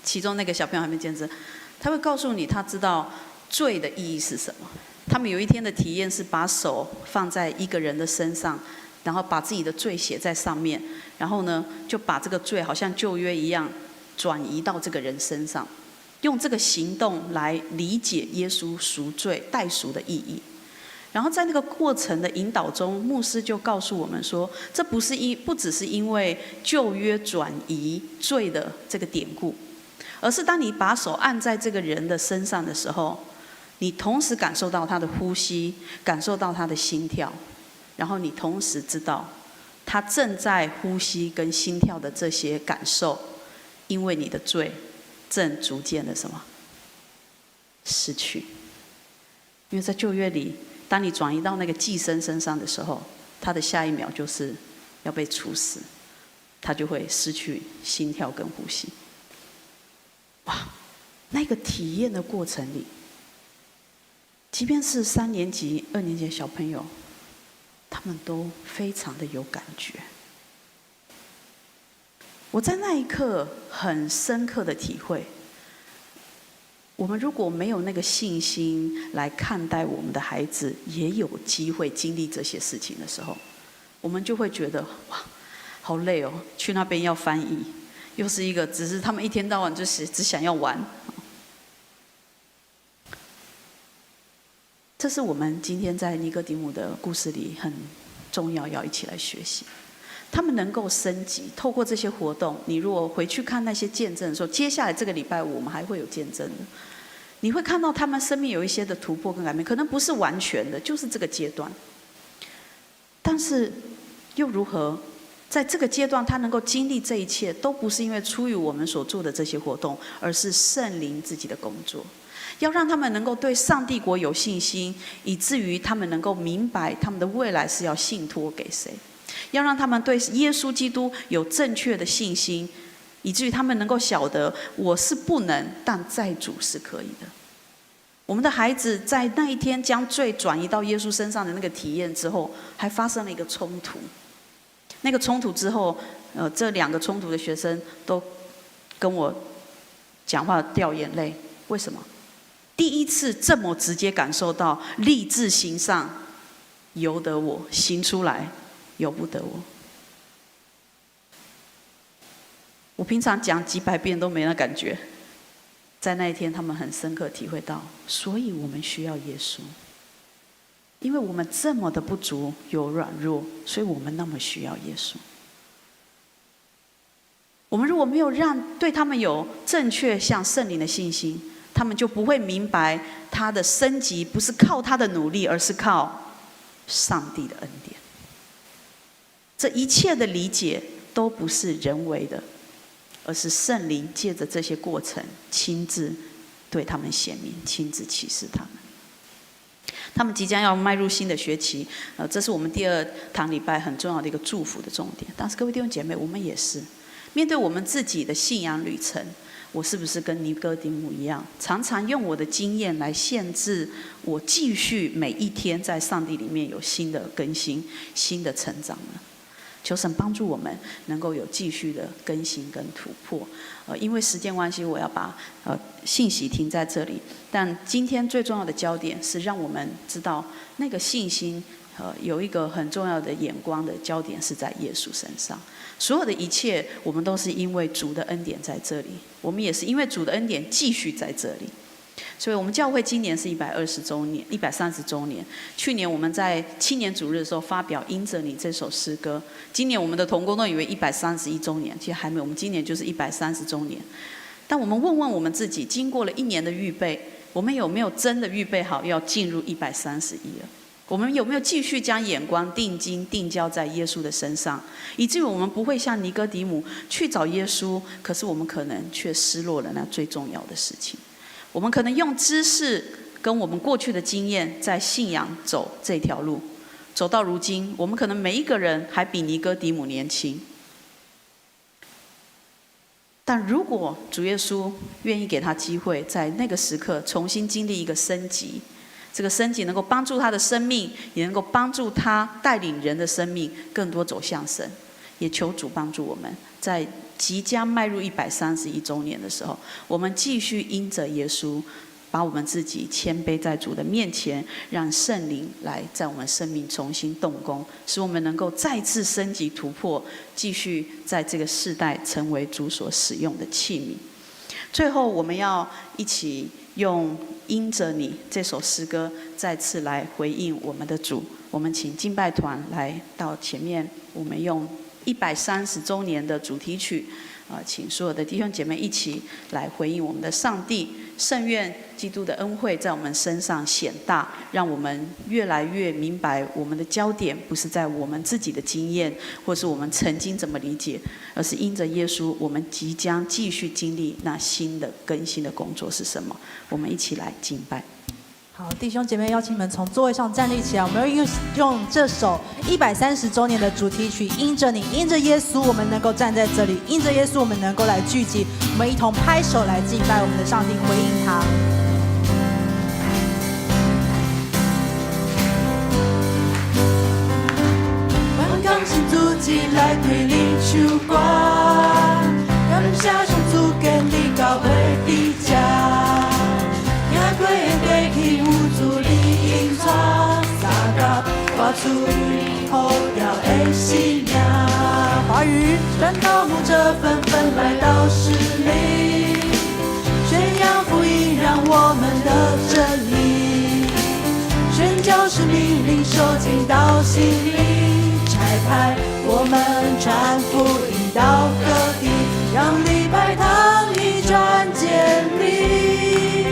其中那个小朋友还没见证，他会告诉你，他知道罪的意义是什么。他们有一天的体验是把手放在一个人的身上，然后把自己的罪写在上面，然后呢，就把这个罪好像旧约一样转移到这个人身上，用这个行动来理解耶稣赎罪代赎的意义。然后在那个过程的引导中，牧师就告诉我们说，这不只是因为旧约转移罪的这个典故，而是当你把手按在这个人的身上的时候，你同时感受到他的呼吸，感受到他的心跳，然后你同时知道他正在呼吸跟心跳的这些感受，因为你的罪正逐渐的什么失去。因为在旧约里，当你转移到那个祭牲身上的时候，他的下一秒就是要被处死，他就会失去心跳跟呼吸。哇，那个体验的过程里，即便是3年级、2年级的小朋友，他们都非常的有感觉。我在那一刻很深刻的体会，我们如果没有那个信心来看待我们的孩子也有机会经历这些事情的时候，我们就会觉得哇，好累哦，去那边要翻译，又是一个只是他们一天到晚就是只想要玩。这是我们今天在尼哥底母的故事里很重要要一起来学习。他们能够升级。透过这些活动，你如果回去看那些见证的时候，接下来这个礼拜五我们还会有见证的，你会看到他们生命有一些的突破跟改变，可能不是完全的，就是这个阶段。但是又如何？在这个阶段，他能够经历这一切，都不是因为出于我们所做的这些活动，而是圣灵自己的工作。要让他们能够对上帝国有信心，以至于他们能够明白他们的未来是要信托给谁。要让他们对耶稣基督有正确的信心，以至于他们能够晓得我是不能，但在主是可以的。我们的孩子在那一天将罪转移到耶稣身上的那个体验之后，还发生了一个冲突。那个冲突之后，这2个冲突的学生都跟我讲话掉眼泪。为什么？第一次这么直接感受到立志行上由得我，行出来由不得我。我平常讲几百遍都没那感觉，在那一天他们很深刻体会到，所以我们需要耶稣。因为我们这么的不足有软弱，所以我们那么需要耶稣。我们如果没有让对他们有正确向圣灵的信心，他们就不会明白他的升级不是靠他的努力，而是靠上帝的恩典。这一切的理解都不是人为的，而是圣灵借着这些过程亲自对他们显明，亲自启示他们。他们即将要迈入新的学期，这是我们第2堂礼拜很重要的一个祝福的重点。但是各位弟兄姐妹，我们也是面对我们自己的信仰旅程，我是不是跟尼哥底母一样，常常用我的经验来限制我继续每一天在上帝里面有新的更新、新的成长呢？求神帮助我们能够有继续的更新跟突破。因为时间关系，我要把信息停在这里。但今天最重要的焦点是让我们知道，那个信心有一个很重要的眼光的焦点是在耶稣身上。所有的一切，我们都是因为主的恩典在这里，我们也是因为主的恩典继续在这里。所以我们教会今年是120周年、130周年。去年我们在青年主日的时候发表《因着你》这首诗歌。今年我们的同工都以为131周年，其实还没有，我们今年就是130周年。但我们问问我们自己，经过了1年的预备，我们有没有真的预备好要进入131了？我们有没有继续将眼光定睛定焦在耶稣的身上，以至于我们不会像尼哥底母去找耶稣，可是我们可能却失落了那最重要的事情。我们可能用知识跟我们过去的经验在信仰走这条路，走到如今，我们可能每一个人还比尼哥底母年轻。但如果主耶稣愿意给他机会，在那个时刻重新经历一个升级，这个升级能够帮助他的生命，也能够帮助他带领人的生命更多走向神。也求主帮助我们，在即将迈入131周年的时候，我们继续因着耶稣，把我们自己谦卑在主的面前，让圣灵来在我们生命重新动工，使我们能够再次升级突破，继续在这个世代成为主所使用的器皿。最后，我们要一起用因着你这首诗歌再次来回应我们的主。我们请敬拜团来到前面，我们用130周年的主题曲，请所有的弟兄姐妹一起来回应我们的上帝。圣愿基督的恩惠在我们身上显大，让我们越来越明白，我们的焦点不是在我们自己的经验，或是我们曾经怎么理解，而是因着耶稣，我们即将继续经历那新的更新的工作是什么？我们一起来敬拜。好，弟兄姐妹，邀请你们从座位上站立起来。我们要用这首130周年的主题曲《因着你》，因着耶稣，我们能够站在这里；因着耶稣，我们能够来聚集。我们一同拍手来敬拜我们的上帝，回应他。万港新主旨来对你唱歌，感谢上主跟你交配的家。过的过去有主你引带，三甲活出好调的信仰。华语传道牧者纷纷来到市里，宣扬福音，让我们的真理，宣教使命领受进到心里，差派开，我们传福音到各地，让礼拜堂一转建立，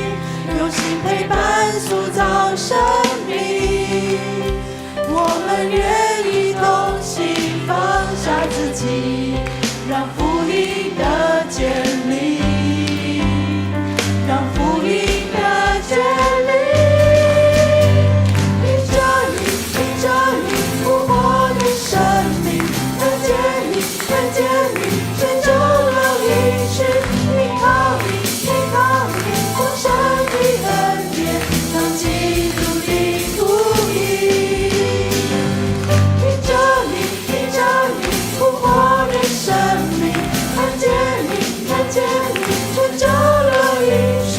用心陪伴塑造生命。我们愿意同行，放下自己，让福音的建立，让福音的建立。凭着你复活的生命，看见你成就了应许，依靠你丰盛的恩典，让基督的福音。凭着你复活的生命，看见你成就了应许，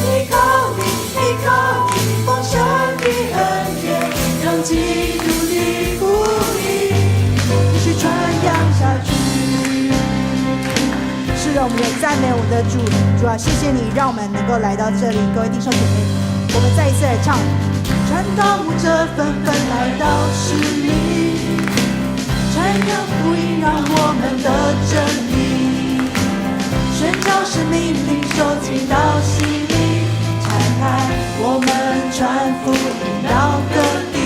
依靠你丰盛的恩典，让基督的福音继续传扬下去。是的，我们也赞美我们的主，主啊，谢谢你让我们能够来到这里。各位弟兄姐妹，我们再一次来唱，传道牧者纷纷来到市里，传扬福音，让我们的真理，宣教是命令，收进到心里，拆开我们传福音到各地，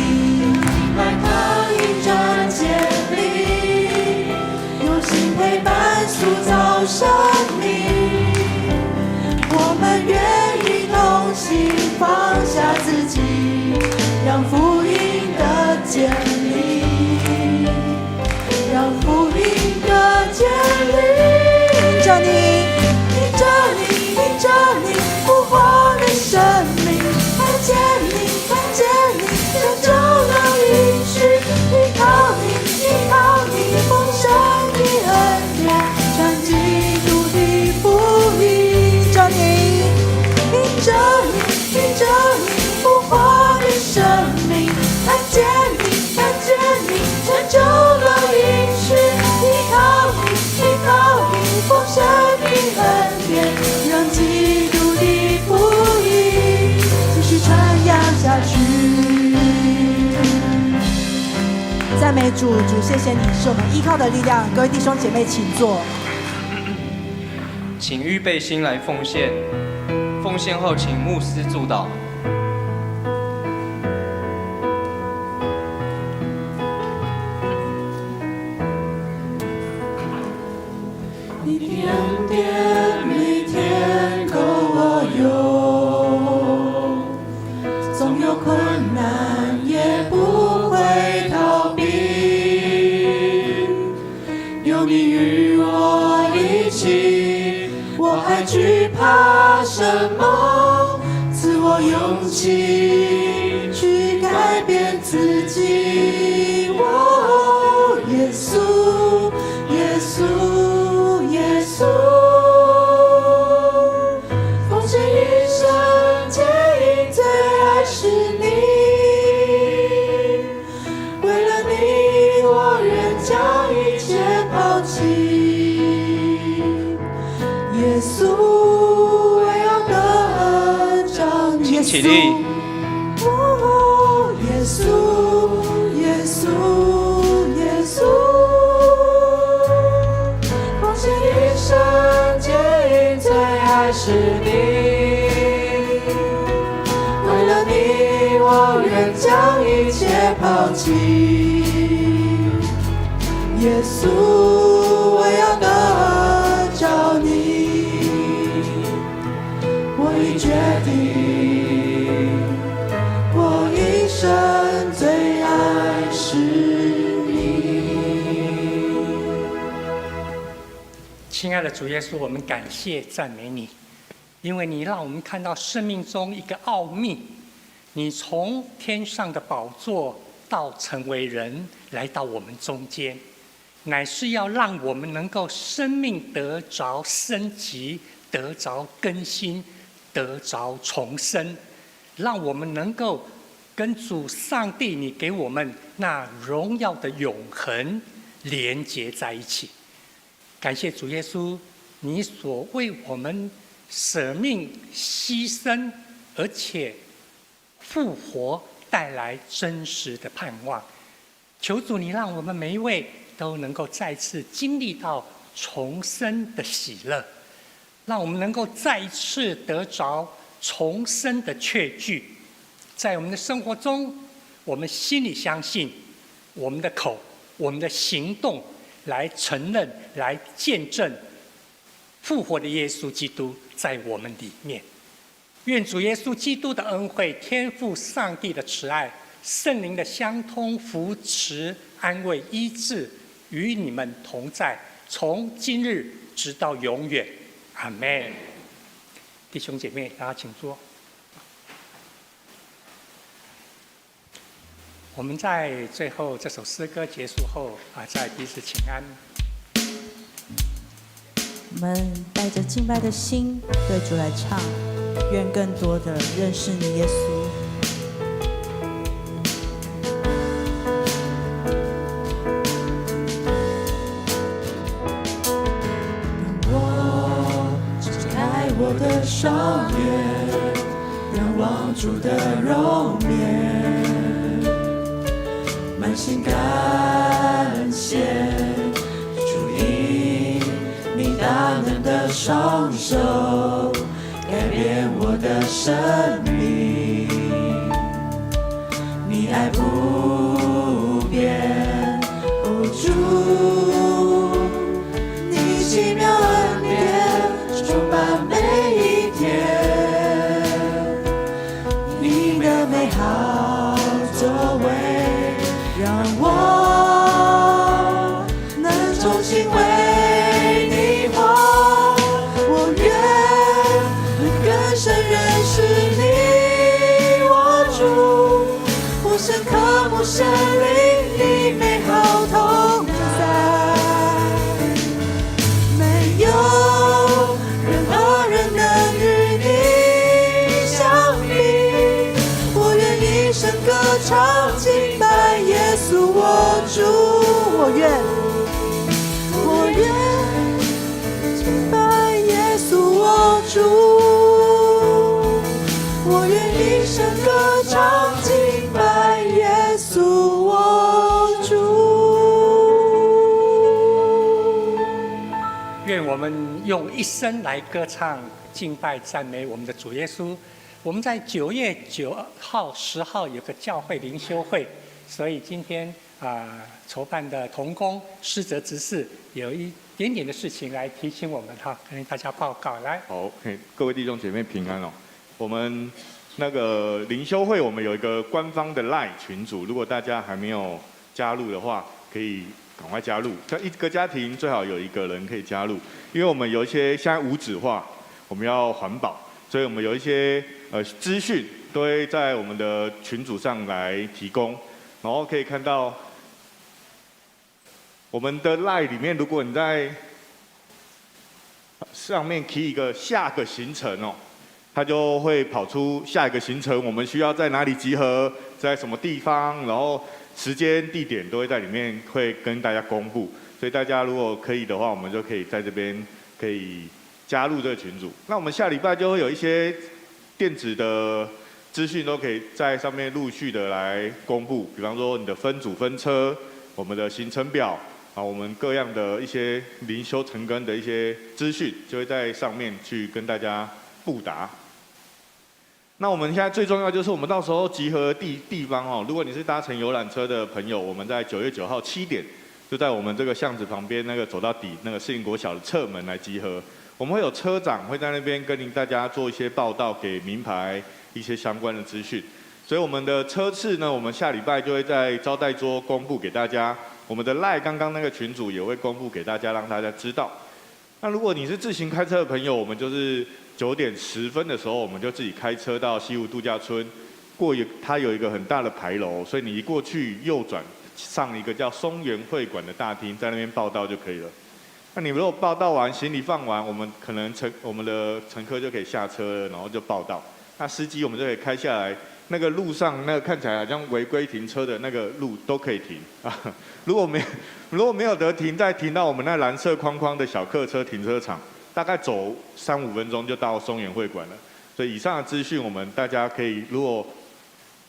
来他一转建立，用心陪伴塑造生命。我们愿意同行，放下自己，让福音的建立，让福音的建立。凭着你复活的生命，看见你成就了应许，依靠你丰盛的恩典，传基督的福音。凭着你复活的生命，看见你成就了应许，依靠你丰盛的恩典，让基督的福音继续传扬下去。赞美主，谢谢你是我们依靠的力量。各位弟兄姐妹请坐。请预备心来奉献，奉献后请牧师祝祷。你的恩典每天够我用，总有困难也不会逃避，有你与我一起，我还惧怕什么？赐我勇气去改变自己。哦，耶稣，耶稣，耶稣，奉献一生，皆因最爱是你。为了你，我愿将一切抛弃。耶稣，我要得着你。请起立。哦，耶稣，耶稣，耶稣，奉献一生，皆因最爱是你。为了你，我愿将一切抛弃。耶稣，我要得着你。我已决定，我一生最爱是你。亲爱的主耶稣，我们感谢赞美你，因为你让我们看到生命中一个奥秘。你从天上的宝座到成为人，来到我们中间，乃是要让我们能够生命得着升级，得着更新，得着重生，让我们能够跟主上帝你给我们那荣耀的永恒连结在一起。感谢主耶稣，你所为我们舍命牺牲，而且复活带来真实的盼望。求主你让我们每一位都能够再次经历到重生的喜乐，让我们能够再一次得着重生的确据，在我们的生活中，我们心里相信，我们的口、我们的行动来承认、来见证复活的耶稣基督在我们里面。愿主耶稣基督的恩惠、天父上帝的慈爱、圣灵的相通、扶持、安慰、医治，与你们同在，从今日直到永远。阿们。弟兄姐妹，大家请坐。我们在最后这首诗歌结束后再彼此请安。我们带着敬拜的心对主来唱，愿更多的认识你，耶稣。我张开我的双眼，仰望主的容颜，满心感谢主因你大能的双手改变我的生命，你爱不变，哦主，你奇妙恩典充满每一天，你的美好作为让我能重新为你活，我愿更深认识你，我主，我深刻慕神灵的美好同在，没有任何人能与你相比，我愿一生歌唱敬拜耶稣我主，我愿敬拜耶稣我主，我愿一生歌唱敬拜耶稣我主。愿我们用一生来歌唱、敬拜、赞美我们的主耶稣。我们在9月9号、10号有个教会灵修会，所以今天筹办的同工师责执事有一点点的事情来提醒我们跟大家报告。来，好，各位弟兄姐妹平安哦。我们那个灵修会，我们有一个官方的 LINE 群组，如果大家还没有加入的话，可以赶快加入。像一个家庭最好有一个人可以加入，因为我们有一些现在无纸化，我们要环保，所以我们有一些资讯都会在我们的群组上来提供，然后可以看到我们的 LINE 里面，如果你在上面 key 一个下个行程哦，它就会跑出下一个行程，我们需要在哪里集合，在什么地方，然后时间、地点都会在里面会跟大家公布。所以大家如果可以的话，我们就可以在这边可以加入这个群组。那我们下礼拜就会有一些电子的资讯都可以在上面陆续的来公布，比方说你的分组分车，我们的行程表我们各样的一些灵修成根的一些资讯，就会在上面去跟大家布达。那我们现在最重要就是我们到时候集合的地方如果你是搭乘游览车的朋友，我们在9月9号7点，就在我们这个巷子旁边那个走到底那个士林国小的侧门来集合。我们会有车长会在那边跟大家做一些报道，给名牌一些相关的资讯。所以我们的车次呢，我们下礼拜就会在招待桌公布给大家。我们的 LINE 刚刚那个群组也会公布给大家，让大家知道。那如果你是自行开车的朋友，我们就是9点10分的时候，我们就自己开车到西湖度假村，它有一个很大的牌楼，所以你一过去右转上一个叫松原会馆的大厅，在那边报到就可以了。那你如果报到完，行李放完，我们可能我们的乘客就可以下车了，然后就报到。那司机我们就可以开下来，那个路上那个看起来好像违规停车的那个路都可以停啊。如果没有得停，再停到我们那蓝色框框的小客车停车场，大概走3-5分钟就到松原会馆了。所以以上的资讯，我们大家可以如果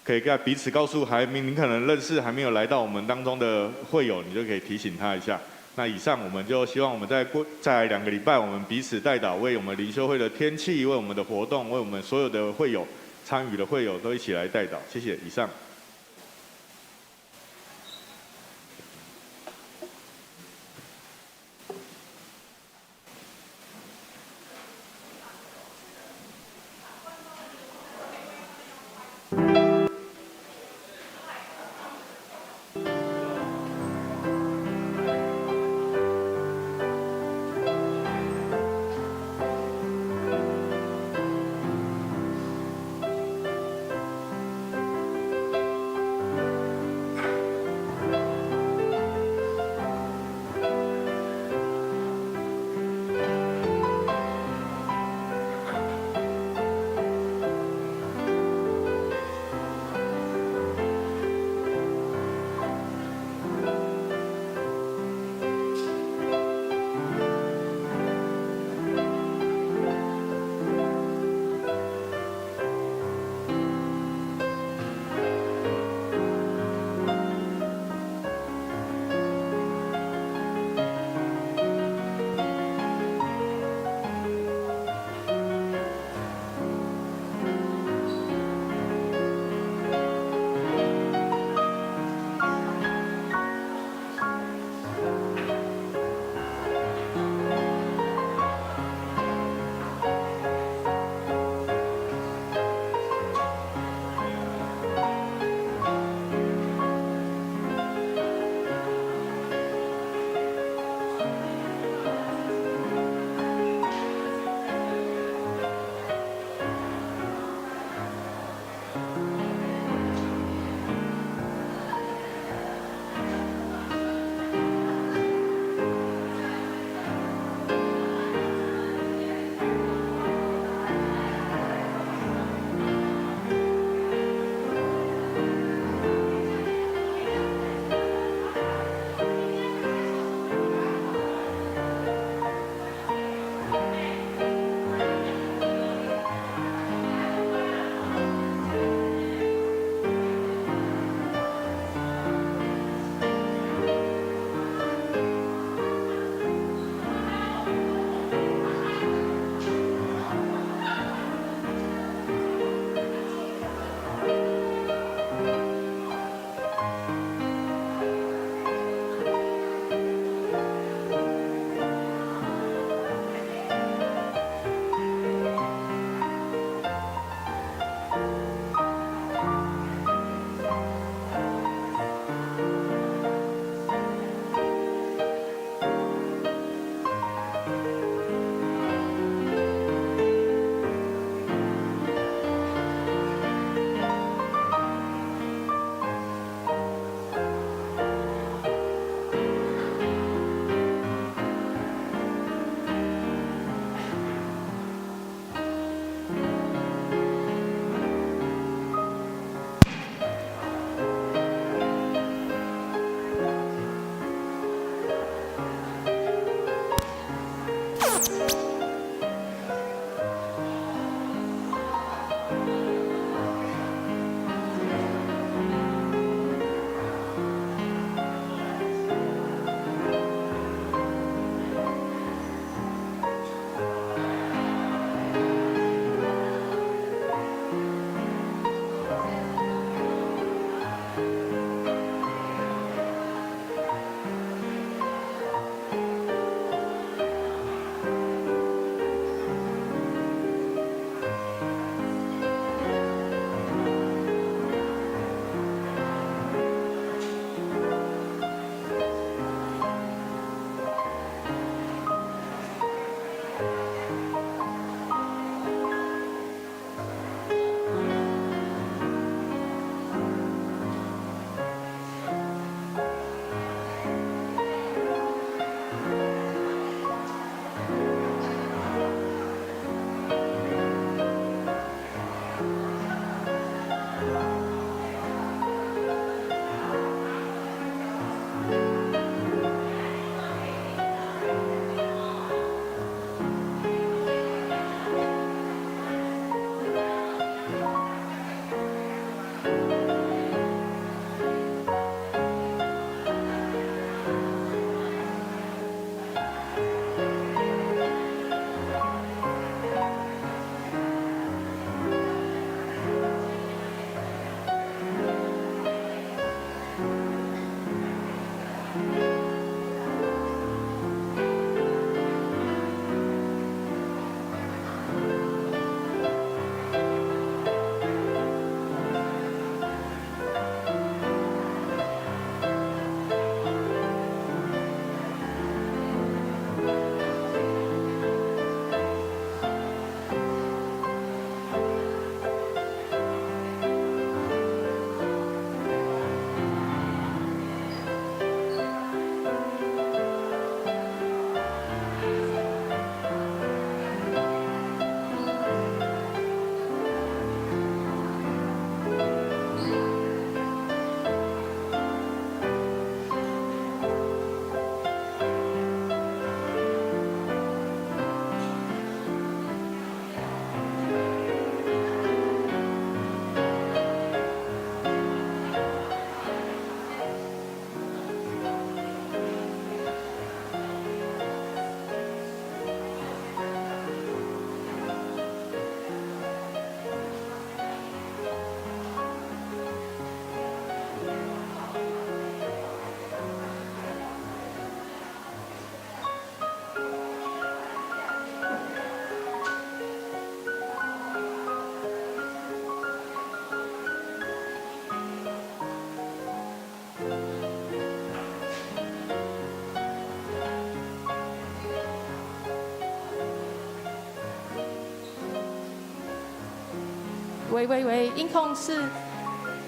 可以彼此告诉你可能认识还没有来到我们当中的会友，你就可以提醒他一下。那以上我们就希望我们再来2个礼拜，我们彼此代祷，为我们灵修会的天气，为我们的活动，为我们所有的会友参与的会友都一起来代祷。谢谢。以上。喂，音控是